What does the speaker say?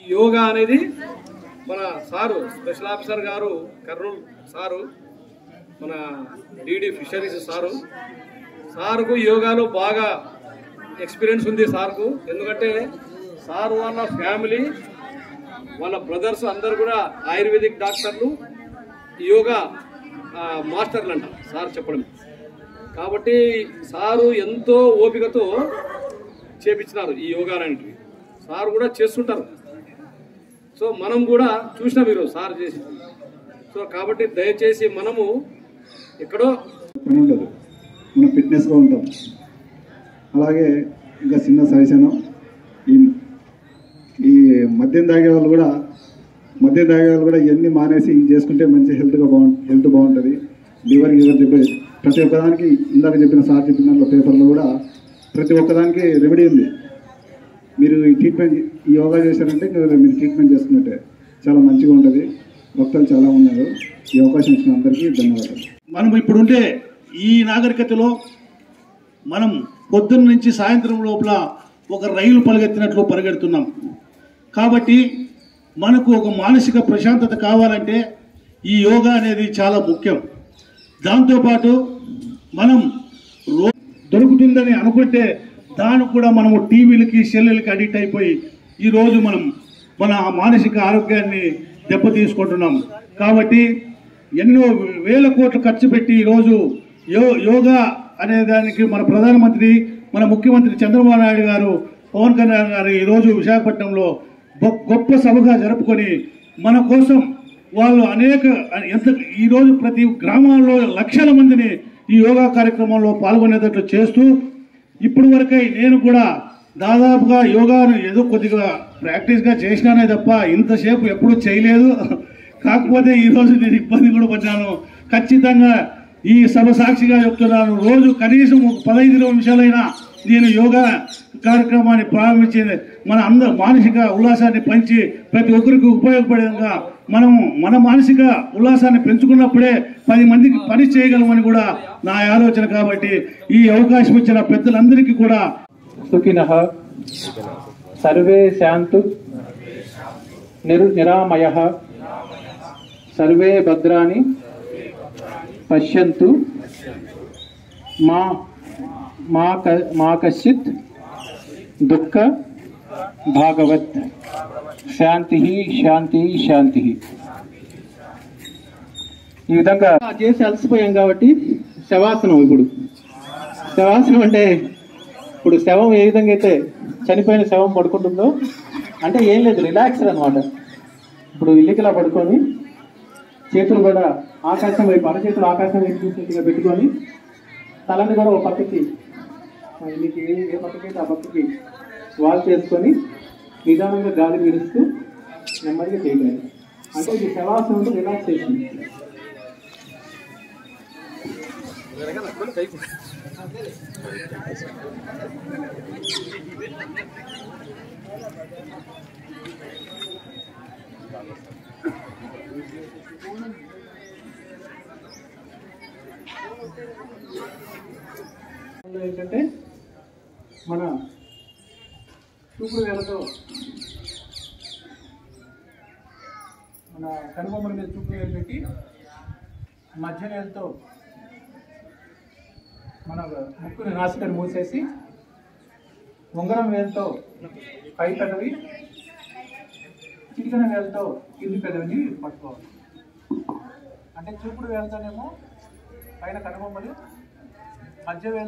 యోగా అనేది మన sir special officer గారు కర్నూలు సారు, మన డిడి ఫిషరీస్ సారుకు యోగాలో బాగా ఎక్స్పీరియన్స్ ఉంది సార్కు. ఎందుకంటే సార్ వాళ్ళ ఫ్యామిలీ వాళ్ళ బ్రదర్స్ అందరు కూడా ఆయుర్వేదిక్ డాక్టర్లు, యోగా మాస్టర్లు అంట సార్ చెప్పడం. కాబట్టి సారు ఎంతో ఓపికతో చేపించినారు ఈ యోగా అనేటివి. సార్ కూడా చేస్తుంటారు. సో మనం కూడా చూసినాం ఈరోజు సార్ చేసి. సో కాబట్టి దయచేసి మనము ఎక్కడో పని ఉండదు, మనం ఫిట్నెస్గా ఉంటాం. అలాగే ఇంకా చిన్న సజెషన్, ఈ మద్యం తాగే వాళ్ళు కూడా ఇవన్నీ మానేసి చేసుకుంటే మంచి హెల్త్ బాగుంటుంది. లివర్ చెప్పే ప్రతి ఒక్కదానికి ఇందాక చెప్పిన సార్ చెప్పిన దాంట్లో పేపర్లో కూడా ప్రతి ఒక్కదానికి రెమెడీ ఉంది. మీరు ఈ యోగా చేశారంటే మీరు ట్రీట్మెంట్ చేసుకున్నట్టే, చాలా మంచిగా ఉంటుంది. భక్తులు చాలా ఉన్నారు. ఈ అవకాశం ఇచ్చిన అందరికీ ధన్యవాదాలు. మనం ఇప్పుడుంటే ఈ నాగరికతలో మనం పొద్దున్న నుంచి సాయంత్రం లోపల ఒక రైలు పరిగెత్తినట్లు పరిగెడుతున్నాం. కాబట్టి మనకు ఒక మానసిక ప్రశాంతత కావాలంటే ఈ యోగా అనేది చాలా ముఖ్యం. దాంతోపాటు మనం దొరుకుతుందని అనుకుంటే దానికి కూడా మనము టీవీలకి సెల్లులకి అడిక్ట్ అయిపోయి ఈరోజు మనం మన మానసిక ఆరోగ్యాన్ని దెబ్బతీసుకుంటున్నాం. కాబట్టి ఎన్నో వేల కోట్లు ఖర్చు పెట్టి ఈరోజు యోగా అనే దానికి మన ప్రధానమంత్రి, మన ముఖ్యమంత్రి చంద్రబాబు నాయుడు గారు, పవన్ కళ్యాణ్ గారు ఈరోజు విశాఖపట్నంలో గొప్ప సభగా జరుపుకొని మన కోసం వాళ్ళు ఈరోజు ప్రతి గ్రామాల్లో లక్షల మందిని ఈ యోగా కార్యక్రమంలో పాల్గొనేటట్లు చేస్తూ, ఇప్పటి వరకై నేను కూడా దాదాపుగా యోగాను ఏదో కొద్దిగా ప్రాక్టీస్గా చేసినానే తప్ప ఇంతసేపు ఎప్పుడూ చేయలేదు. కాకపోతే ఈరోజు నేను ఇబ్బంది కూడా పడ్డాను. ఖచ్చితంగా ఈ సభ సాక్షిగా చెప్తున్నాను, రోజు కనీసం 15 నిమిషాలైనా నేను యోగా కార్యక్రమాన్ని ప్రారంభించి మన మానసిక ఉల్లాసాన్ని పంచి ప్రతి ఒక్కరికి ఉపయోగపడేందుగా మనము మన మానసిక ఉల్లాసాన్ని పెంచుకున్నప్పుడే 10 మందికి పని చేయగలమని కూడా నా ఆలోచన. కాబట్టి ఈ అవకాశం ఇచ్చిన పెద్దలందరికీ కూడా సుఖినః సర్వే శాంతు నిరామయః సర్వే భద్రాణి పశ్యంతు మా కశ్చిత్ దుఃఖ భాగవత్. శాంతి శాంతి శాంతి. ఈ విధంగా చేసి అలసిపోయాం కాబట్టి శవాసనం. ఇప్పుడు శవాసనం అంటే ఇప్పుడు శవం ఏ విధంగా అయితే చనిపోయిన శవం పడుకుంటుందో అంటే ఏం లేదు, రిలాక్సర్ అనమాట. ఇప్పుడు ఇల్లికలా పడుకొని చేతులు కూడా ఆకాశం వైపు, అరచేతులు ఆకాశం వైపు చూసేట్టుగా పెట్టుకొని తలని కూడా ఒక పక్కకి, మీకు ఏ పక్కకైతే ఆ పక్కకి వాల్ చేసుకొని నిదానంగా గాలి పీలుస్తూ నెమ్మదిగా చేయగలరు. అంటే ఇది శవాసనం అంటే రిలాక్సేషన్. ఏంటంటే మన చూపుడు వేలతో మన కనుబొమ్మల మీద చూపుడు వేలు పెట్టి మధ్య వేలతో మన ముక్కుని నాసికని మూసేసి ఉంగరం వేలతో పై పెదవి, చిటికన వేలతో కింది పెదవిని పట్టుకోవాలి. అంటే చూపుడు వేలతోనేమో పైన కనుబొమ్మలు, మధ్య వేలు